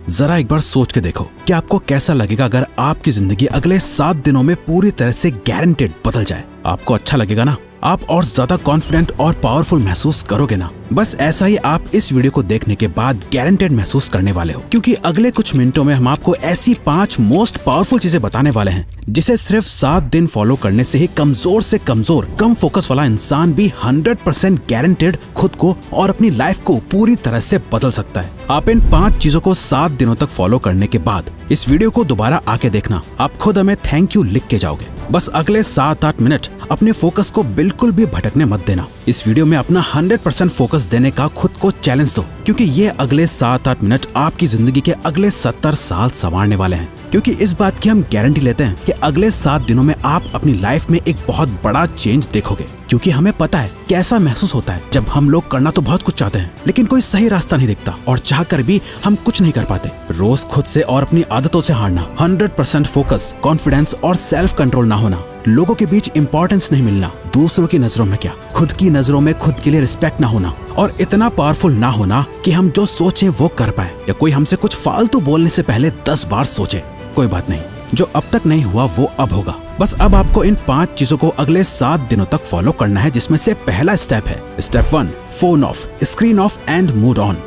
जरा एक बार सोच के देखो कि आपको कैसा लगेगा अगर आपकी जिंदगी अगले 7 दिनों में पूरी तरह से गारंटेड बदल जाए। आपको अच्छा लगेगा ना? आप और ज्यादा कॉन्फिडेंट और पावरफुल महसूस करोगे ना? बस ऐसा ही आप इस वीडियो को देखने के बाद गारंटेड महसूस करने वाले हो, क्योंकि अगले कुछ मिनटों में हम आपको ऐसी 5 मोस्ट पावरफुल चीजें बताने वाले हैं जिसे सिर्फ 7 दिन फॉलो करने से ही कमजोर से कमजोर कम फोकस वाला इंसान भी 100% गारंटेड खुद को और अपनी लाइफ को पूरी तरह से बदल सकता है। आप इन 5 चीजों को 7 दिनों तक फॉलो करने के बाद इस वीडियो को दोबारा आके देखना, आप खुद हमें थैंक यू लिख के जाओगे। बस अगले 7-8 मिनट अपने फोकस को बिल्कुल भी भटकने मत देना। इस वीडियो में अपना 100% फोकस देने का खुद को चैलेंज दो, क्योंकि ये अगले 7-8 मिनट आपकी जिंदगी के अगले 70 साल संवारने वाले हैं। क्योंकि इस बात की हम गारंटी लेते हैं कि अगले 7 दिनों में आप अपनी लाइफ में एक बहुत बड़ा चेंज देखोगे, क्योंकि हमें पता है कैसा महसूस होता है जब हम लोग करना तो बहुत कुछ चाहते हैं लेकिन कोई सही रास्ता नहीं दिखता और चाह कर भी हम कुछ नहीं कर पाते। रोज खुद से और अपनी आदतों से हारना, 100% फोकस, कॉन्फिडेंस और सेल्फ कंट्रोल ना होना, लोगों के बीच इंपॉर्टेंस नहीं मिलना, दूसरों की नजरों में क्या खुद की नजरों में खुद के लिए रिस्पेक्ट ना होना और इतना पावरफुल ना होना कि हम जो सोचें वो कर पाए, या कोई हमसे कुछ फालतू बोलने से पहले 10 बार सोचे। कोई बात नहीं, जो अब तक नहीं हुआ वो अब होगा। बस अब आपको इन 5 चीजों को अगले 7 दिनों तक फॉलो करना है, जिसमें से पहला स्टेप है step 1, phone of, screen of and mood on.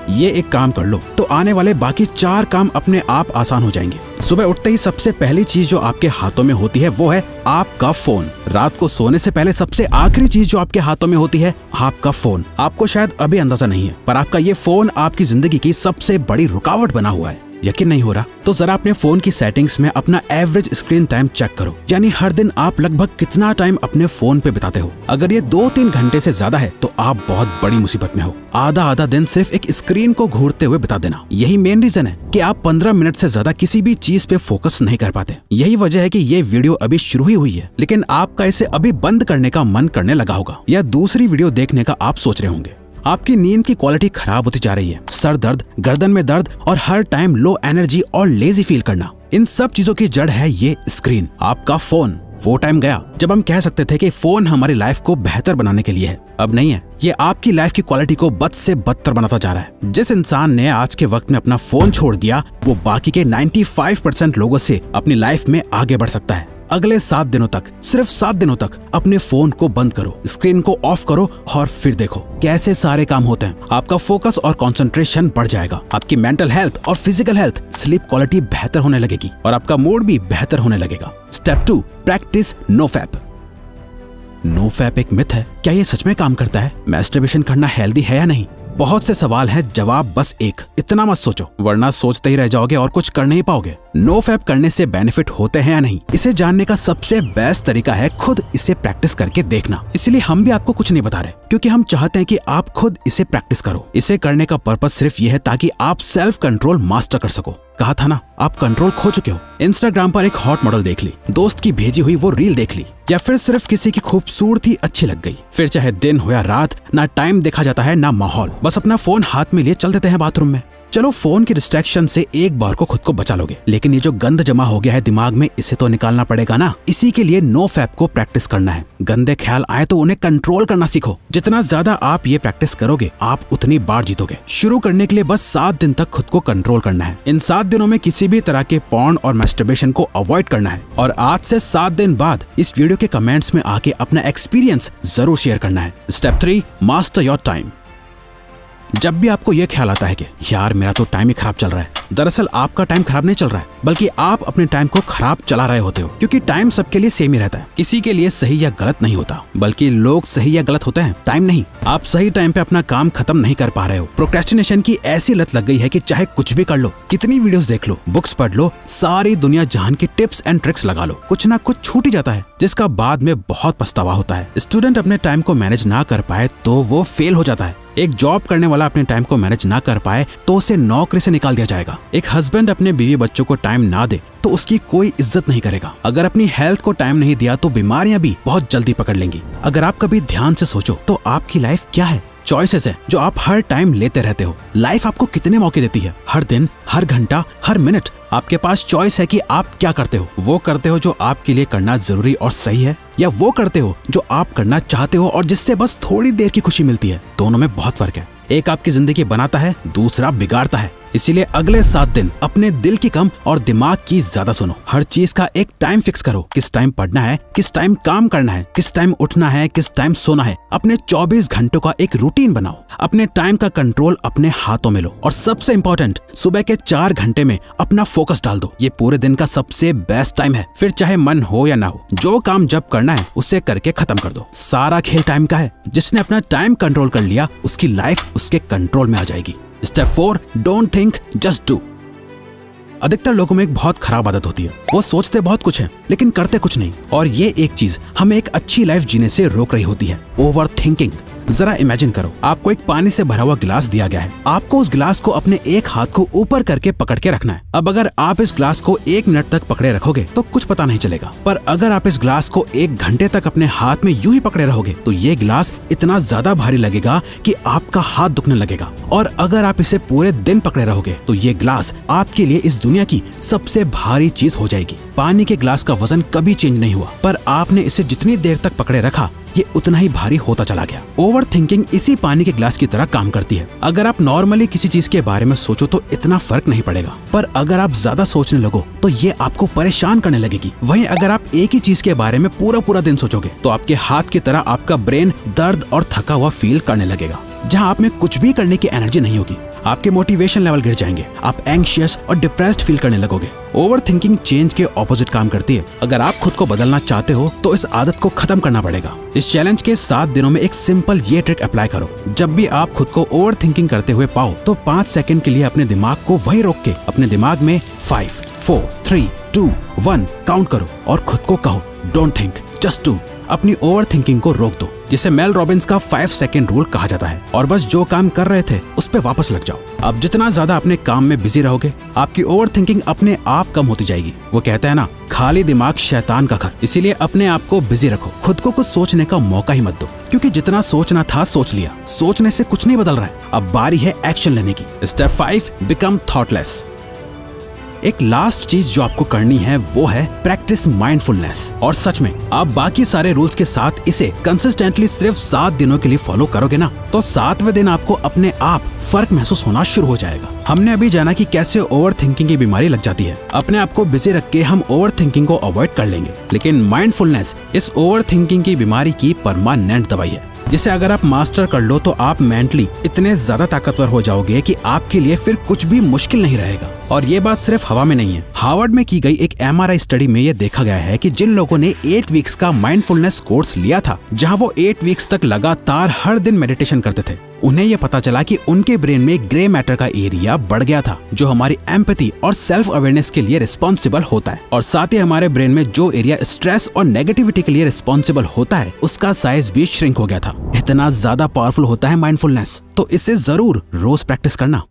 ये एक काम कर लो तो आने वाले बाकी 4 काम अपने आप आसान हो जाएंगे। सुबह उठते ही सबसे पहली चीज जो आपके हाथों में होती है वो है आपका फोन। रात को सोने से पहले सबसे आखिरी चीज जो आपके हाथों में होती है आपका फोन। आपको शायद अभी अंदाजा नहीं है, पर आपका ये फोन आपकी जिंदगी की सबसे बड़ी रुकावट बना हुआ है। यकीन नहीं हो रहा तो जरा अपने फोन की सेटिंग्स में अपना एवरेज स्क्रीन टाइम चेक करो, यानी हर दिन आप लगभग कितना टाइम अपने फोन पे बिताते हो। अगर ये 2-3 घंटे से ज्यादा है तो आप बहुत बड़ी मुसीबत में हो। आधा दिन सिर्फ एक स्क्रीन को घूरते हुए बिता देना, यही मेन रीजन है कि आप 15 मिनट से ज्यादा किसी भी चीज पे फोकस नहीं कर पाते। यही वजह है कि ये वीडियो अभी शुरू ही हुई है, लेकिन आपका इसे अभी बंद करने का मन करने लगा होगा, या दूसरी वीडियो देखने का आप सोच रहे होंगे। आपकी नींद की क्वालिटी खराब होती जा रही है, सर दर्द, गर्दन में दर्द और हर टाइम लो एनर्जी और लेजी फील करना, इन सब चीजों की जड़ है ये स्क्रीन, आपका फोन। वो टाइम गया जब हम कह सकते थे कि फोन हमारी लाइफ को बेहतर बनाने के लिए है। अब नहीं है, ये आपकी लाइफ की क्वालिटी को बद से बदतर बनाता जा रहा है। जिस इंसान ने आज के वक्त में अपना फोन छोड़ दिया वो बाकी के 95% लोगों से अपनी लाइफ में आगे बढ़ सकता है। अगले 7 दिनों तक, सिर्फ 7 दिनों तक अपने फोन को बंद करो, स्क्रीन को ऑफ करो और फिर देखो कैसे सारे काम होते हैं। आपका फोकस और कंसंट्रेशन बढ़ जाएगा, आपकी मेंटल हेल्थ और फिजिकल हेल्थ, स्लीप क्वालिटी बेहतर होने लगेगी और आपका मूड भी बेहतर होने लगेगा। Step 2, practice NoFap. NoFap एक मिथ है, क्या ये सच में काम करता है? मैस्टरबेशन करना हेल्दी है या नहीं? बहुत से सवाल है, जवाब बस एक, इतना मत सोचो वरना सोचते ही रह जाओगे और कुछ कर नहीं पाओगे। नो फैप करने से बेनिफिट होते हैं या नहीं, इसे जानने का सबसे बेस्ट तरीका है खुद इसे प्रैक्टिस करके देखना। इसलिए हम भी आपको कुछ नहीं बता रहे, क्योंकि हम चाहते हैं कि आप खुद इसे प्रैक्टिस करो। इसे करने का पर्पस सिर्फ ये है ताकि आप सेल्फ कंट्रोल मास्टर कर सको। कहा था ना, आप कंट्रोल खो चुके हो। इंस्टाग्राम पर एक हॉट मॉडल देख ली, दोस्त की भेजी हुई वो रील देख ली, या फिर सिर्फ किसी की खूबसूरती अच्छी लग गई, फिर चाहे दिन हो या रात, ना टाइम देखा जाता है ना माहौल, बस अपना फोन हाथ में लिए चल देते हैं बाथरूम में। चलो फोन की डिस्ट्रैक्शन से एक बार को खुद को बचा लोगे, लेकिन ये जो गंद जमा हो गया है दिमाग में, इसे तो निकालना पड़ेगा ना। इसी के लिए नो फैप को प्रैक्टिस करना है। गंदे ख्याल आए तो उन्हें कंट्रोल करना सीखो। जितना ज्यादा आप ये प्रैक्टिस करोगे आप उतनी बार जीतोगे। शुरू करने के लिए बस 7 दिन तक खुद को कंट्रोल करना है। इन 7 दिनों में किसी भी तरह के पॉर्न और मैस्टरबेशन को अवॉइड करना है, और आज से 7 दिन बाद इस वीडियो के कमेंट्स में आके अपना एक्सपीरियंस जरूर शेयर करना है। Step 3, master your time. जब भी आपको यह ख्याल आता है कि यार मेरा तो टाइम ही खराब चल रहा है, दरअसल आपका टाइम खराब नहीं चल रहा है, बल्कि आप अपने टाइम को खराब चला रहे होते हो। क्योंकि टाइम सबके लिए सेम ही रहता है, किसी के लिए सही या गलत नहीं होता, बल्कि लोग सही या गलत होते हैं, टाइम नहीं। आप सही टाइम पे अपना काम खत्म नहीं कर पा रहे हो। प्रोक्रेस्टिनेशन की ऐसी लत लग गई है कि चाहे कुछ भी कर लो, कितनी वीडियोस देख लो, बुक्स पढ़ लो, सारी दुनिया जहान की टिप्स एंड ट्रिक्स लगा लो, कुछ ना कुछ छूट ही जाता है, जिसका बाद में बहुत पछतावा होता है। स्टूडेंट अपने टाइम को मैनेज ना कर पाए तो वो फेल हो जाता है। एक जॉब करने वाला अपने टाइम को मैनेज ना कर पाए तो उसे नौकरी से निकाल दिया जाएगा। एक हस्बैंड अपने बीवी बच्चों को टाइम ना दे तो उसकी कोई इज्जत नहीं करेगा। अगर अपनी हेल्थ को टाइम नहीं दिया तो बीमारियां भी बहुत जल्दी पकड़ लेंगी। अगर आप कभी ध्यान से सोचो तो आपकी लाइफ क्या है? चॉइसेस है जो आप हर टाइम लेते रहते हो। लाइफ आपको कितने मौके देती है? हर दिन, हर घंटा, हर मिनट आपके पास चॉइस है कि आप क्या करते हो। वो करते हो जो आपके लिए करना जरूरी और सही है, या वो करते हो जो आप करना चाहते हो और जिससे बस थोड़ी देर की खुशी मिलती है। दोनों में बहुत फर्क है। एक आपकी जिंदगी बनाता है, दूसरा बिगाड़ता है। इसीलिए अगले 7 दिन अपने दिल की कम और दिमाग की ज्यादा सुनो। हर चीज का एक टाइम फिक्स करो, किस टाइम पढ़ना है, किस टाइम काम करना है, किस टाइम उठना है, किस टाइम सोना है। अपने 24 घंटों का एक रूटीन बनाओ। अपने टाइम का कंट्रोल अपने हाथों में लो और सबसे इंपॉर्टेंट, सुबह के 4 घंटे में अपना फोकस डाल दो। ये पूरे दिन का सबसे बेस्ट टाइम है। फिर चाहे मन हो या ना हो, जो काम जब करना है उसे करके खत्म कर दो। सारा खेल टाइम का है। जिसने अपना टाइम कंट्रोल कर लिया, उसकी लाइफ उसके कंट्रोल में आ जाएगी। Step 4, don't think, just do. अधिकतर लोगों में एक बहुत खराब आदत होती है, वो सोचते बहुत कुछ है लेकिन करते कुछ नहीं। और ये एक चीज हमें एक अच्छी लाइफ जीने से रोक रही होती है, ओवर थिंकिंग। जरा इमेजिन करो, आपको एक पानी से भरा हुआ गिलास दिया गया है। आपको उस गिलास को अपने एक हाथ को ऊपर करके पकड़ के रखना है। अब अगर आप इस गिलास को 1 मिनट तक पकड़े रखोगे तो कुछ पता नहीं चलेगा, पर अगर आप इस गिलास को 1 घंटे तक अपने हाथ में यूं ही पकड़े रहोगे तो ये गिलास इतना ज्यादा भारी लगेगा कि आपका हाथ दुखने लगेगा। और अगर आप इसे पूरे दिन पकड़े रहोगे तो ये गिलास आपके लिए इस दुनिया की सबसे भारी चीज हो जाएगी। पानी के गिलास का वजन कभी चेंज नहीं हुआ, पर आपने इसे जितनी देर तक पकड़े रखा ये उतना ही भारी होता चला गया। ओवर थिंकिंग इसी पानी के ग्लास की तरह काम करती है। अगर आप नॉर्मली किसी चीज के बारे में सोचो तो इतना फर्क नहीं पड़ेगा, पर अगर आप ज्यादा सोचने लगो तो ये आपको परेशान करने लगेगी। वहीं अगर आप एक ही चीज के बारे में पूरा दिन सोचोगे तो आपके हाथ की तरह आपका ब्रेन दर्द और थका हुआ फील करने लगेगा। जहाँ आप में कुछ भी करने की एनर्जी नहीं होगी, आपके मोटिवेशन लेवल गिर जाएंगे, आप एंग्शियस और डिप्रेस्ड फील करने लगोगे। ओवर थिंकिंग चेंज के ऑपोजिट काम करती है। अगर आप खुद को बदलना चाहते हो तो इस आदत को खत्म करना पड़ेगा। इस चैलेंज के 7 दिनों में एक सिंपल ये ट्रिक अप्लाई करो। जब भी आप खुद को ओवर थिंकिंग करते हुए पाओ तो 5 सेकंड के लिए अपने दिमाग को वहीं रोक के अपने दिमाग में 5, 4, 3, 2, 1 काउंट करो और खुद को कहो, डोंट थिंक, जस्ट डू। अपनी ओवर थिंकिंग को रोक दो, जिसे मेल रॉबिन्स का 5 सेकंड रूल कहा जाता है। और बस जो काम कर रहे थे उस पे वापस लग जाओ। अब जितना ज्यादा अपने काम में बिजी रहोगे, आपकी ओवर थिंकिंग अपने आप कम होती जाएगी। वो कहते हैं ना, खाली दिमाग शैतान का घर। इसीलिए अपने आप को बिजी रखो, खुद को कुछ सोचने का मौका ही मत दो, क्योंकि जितना सोचना था सोच लिया। सोचने से कुछ नहीं बदल रहा है, अब बारी है एक्शन लेने की। Step 5, become thoughtless. एक लास्ट चीज जो आपको करनी है वो है प्रैक्टिस माइंडफुलनेस। और सच में आप बाकी सारे रूल्स के साथ इसे कंसिस्टेंटली सिर्फ 7 दिनों के लिए फॉलो करोगे ना, तो 7वें दिन आपको अपने आप फर्क महसूस होना शुरू हो जाएगा। हमने अभी जाना कि कैसे ओवर थिंकिंग की बीमारी लग जाती है। अपने आप को बिजी रख के हम ओवर थिंकिंग को अवॉइड कर लेंगे, लेकिन माइंडफुलनेस इस ओवर थिंकिंग की बीमारी की परमानेंट दवाई है, जिसे अगर आप मास्टर कर लो तो आप मेंटली इतने ज्यादा ताकतवर हो जाओगे कि आपके लिए फिर कुछ भी मुश्किल नहीं रहेगा। और ये बात सिर्फ हवा में नहीं है। हार्वर्ड में की गई एक MRI स्टडी में ये देखा गया है कि जिन लोगों ने 8 वीक्स का माइंडफुलनेस कोर्स लिया था, जहां वो 8 वीक्स तक लगातार हर दिन मेडिटेशन करते थे, उन्हें ये पता चला कि उनके ब्रेन में ग्रे मैटर का एरिया बढ़ गया था, जो हमारी एम्पैथी और सेल्फ अवेयरनेस के लिए रिस्पॉन्सिबल होता है। और साथ ही हमारे ब्रेन में जो एरिया स्ट्रेस और नेगेटिविटी के लिए रिस्पॉन्सिबल होता है, उसका साइज भी श्रिंक हो गया था। इतना ज्यादा पावरफुल होता है माइंडफुलनेस, तो इसे जरूर रोज प्रैक्टिस करना।